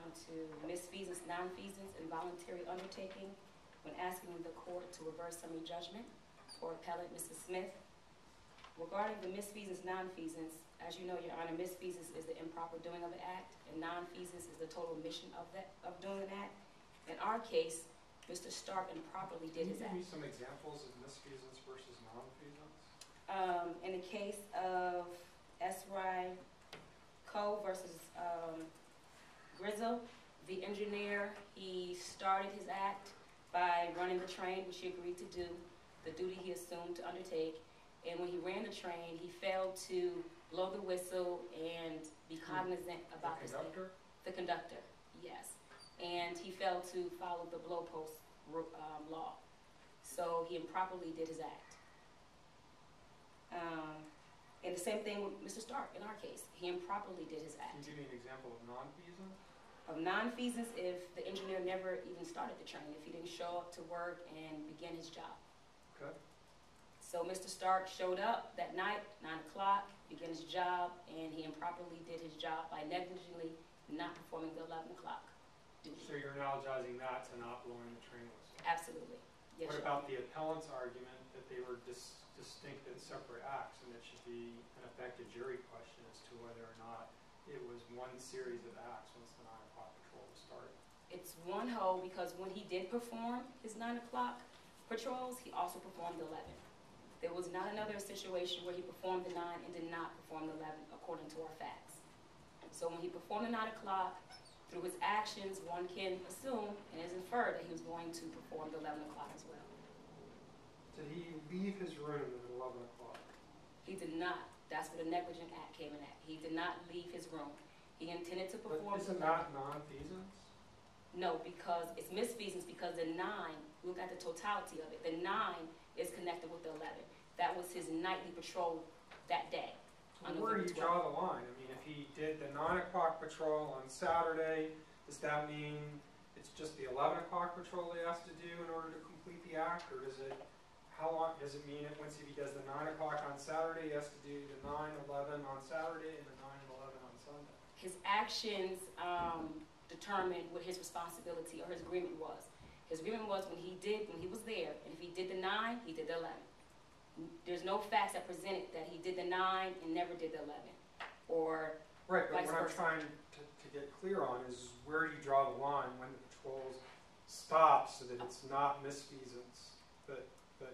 down to misfeasance, nonfeasance, and voluntary undertaking when asking the court to reverse summary judgment for appellant Mrs. Smith. Regarding the misfeasance, nonfeasance, as you know, Your Honor, misfeasance is the improper doing of an act, and nonfeasance is the total omission of doing an act. In our case, Mr. Stark improperly did his act. Can you give me some examples of misfeasance versus nonfeasance? In the case of S.Y. Coe versus Grizzle, the engineer, he started his act by running the train, which he agreed to do, the duty he assumed to undertake. And when he ran the train, he failed to blow the whistle and be cognizant about the conductor? The conductor, yes. And he failed to follow the blow post law. So he improperly did his act. And the same thing with Mr. Stark in our case. He improperly did his act. Can you give me an example of nonfeasance? Of nonfeasance, if the engineer never even started the train, if he didn't show up to work and begin his job. Okay. So Mr. Stark showed up that night, 9 o'clock, began his job, and he improperly did his job by negligently not performing the 11 o'clock duty. So you're analogizing that to not blowing the train whistle? Absolutely. Yes, what about the appellant's argument that they were distinct and separate acts, and it should be an effective jury question as to whether or not it was one series of acts once the 9 o'clock patrol was started? It's one whole, because when he did perform his 9 o'clock patrols, he also performed 11. There was not another situation where he performed the 9 and did not perform the 11 according to our facts. So when he performed the 9 o'clock, through his actions, one can assume and is inferred that he was going to perform the 11 o'clock as well. Did he leave his room at 11 o'clock? He did not. That's where the negligent act came in at. He did not leave his room. He intended to perform. But isn't that nonfeasance? No, because it's misfeasance, because the 9, look at the totality of it. The 9 is connected with the 11. That was his nightly patrol that day. Well, where do you draw the line? I mean, if he did the 9 o'clock patrol on Saturday, does that mean it's just the 11 o'clock patrol he has to do in order to complete the act? Or does it, how long does it mean that once if he does the 9 o'clock on Saturday, he has to do the 9, 11 on Saturday and the 9 and 11 on Sunday? His actions determined what his responsibility or his agreement was. His agreement was when he was there, and if he did the 9, he did the 11. There's no facts that presented that he did the 9 and never did the 11, or right. But vice what versa. I'm trying to get clear on is where do you draw the line when the patrols stop so that it's not misfeasance but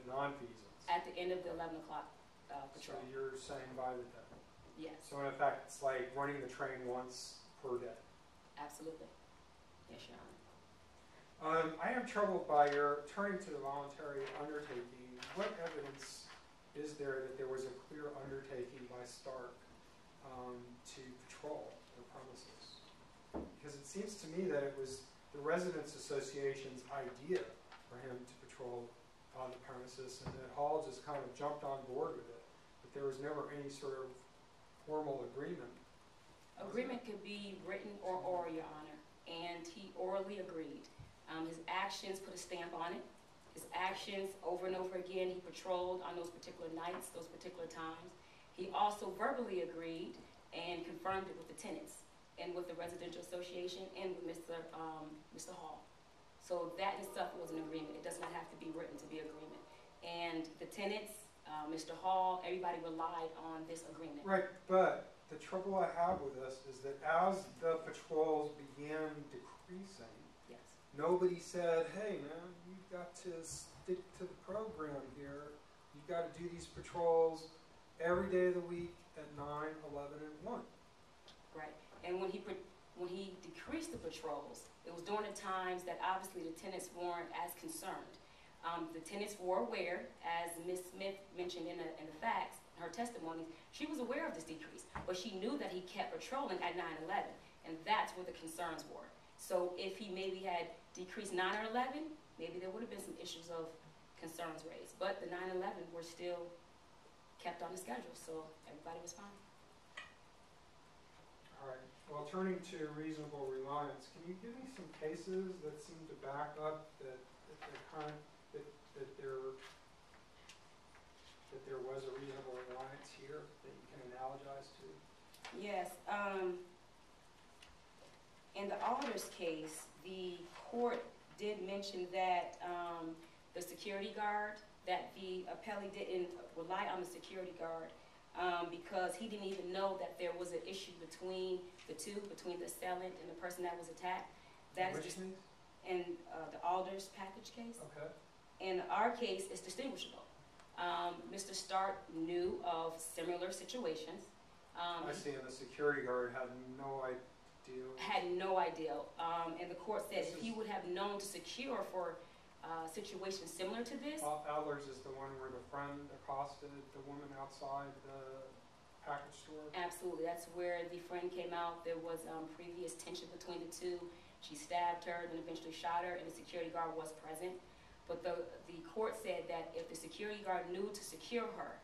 nonfeasance? At the end of the 11 o'clock patrol. So you're saying by the day? Yes. So in effect, it's like running the train once per day. Absolutely. Yes, Your Honor. I am troubled by your turning to the voluntary undertaking. What evidence is there that there was a clear undertaking by Stark to patrol the premises? Because it seems to me that it was the Residents Association's idea for him to patrol the premises, and that Hall just kind of jumped on board with it. But there was never any sort of formal agreement. Agreement could be written or oral, Your Honor, and he orally agreed. His actions put a stamp on it. His actions, over and over again, he patrolled on those particular nights, those particular times. He also verbally agreed and confirmed it with the tenants and with the Residential Association and with Mr. Hall. So that in itself was an agreement. It does not have to be written to be agreement. And the tenants, Mr. Hall, everybody relied on this agreement. Right, but the trouble I have with this is that as the patrols began decreasing, yes, nobody said, hey man, you've got to stick to the program here. You've got to do these patrols every day of the week at 9, 11, and 1. Right. And when he decreased the patrols, it was during the times that obviously the tenants weren't as concerned. The tenants were aware, as Ms. Smith mentioned in the facts, her testimony, she was aware of this decrease, but she knew that he kept patrolling at 9/11, and that's where the concerns were. So if he maybe had decreased 9 or 11, maybe there would have been some issues of concerns raised. But the 9/11 were still kept on the schedule, so everybody was fine. All right. Well, turning to reasonable reliance, can you give me some cases that seem to back up that there was a reasonable reliance here that you can analogize to? Yes. In the Alders case, the court did mention that the security guard, that the appellee didn't rely on the security guard because he didn't even know that there was an issue between the two, between the assailant and the person that was attacked. That is Which means? in the Alders package case. Okay. In our case, it's distinguishable. Mr. Stark knew of similar situations. I see, and the security guard had no idea. Had no idea. And the court said if he would have known to secure for situations similar to this. Adler's is the one where the friend accosted the woman outside the package store? Absolutely. That's where the friend came out. There was previous tension between the two. She stabbed her, then eventually shot her, and the security guard was present. But the court said that if the security guard knew to secure her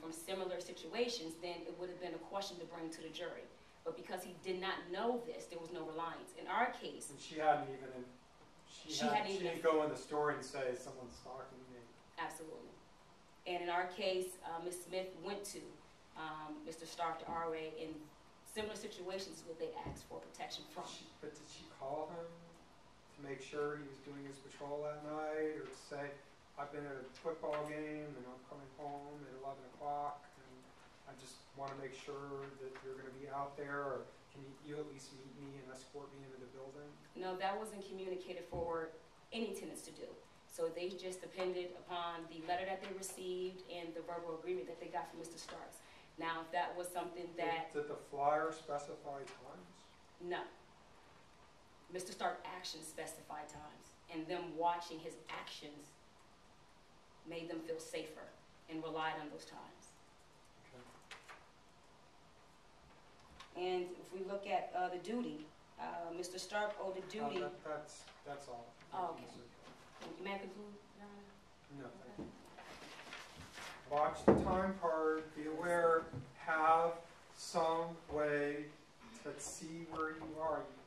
from similar situations, then it would have been a question to bring to the jury. But because he did not know this, there was no reliance. In our case, and she hadn't even. She didn't go in the store and say someone's stalking me. Absolutely. And in our case, Ms. Smith went to Mr. Stark, the RA, in similar situations where they asked for protection from. But did she call him to make sure he was doing his patrol that night, or to say, I've been at a football game and I'm coming home at 11 o'clock and I just want to make sure that you're going to be out there, or can you at least meet me and escort me into the building? No, that wasn't communicated for any tenants to do. So they just depended upon the letter that they received and the verbal agreement that they got from Mr. Starks. Now, if that was something that... Did the flyer specify times? No. Mr. Stark's actions specified times, and them watching his actions made them feel safer and relied on those times. Okay. And if we look at the duty, Mr. Stark owed a duty... That's all. Oh, okay. May I conclude, Your Honor? No, thank you. Watch the time card, be aware, have some way to see where you are. You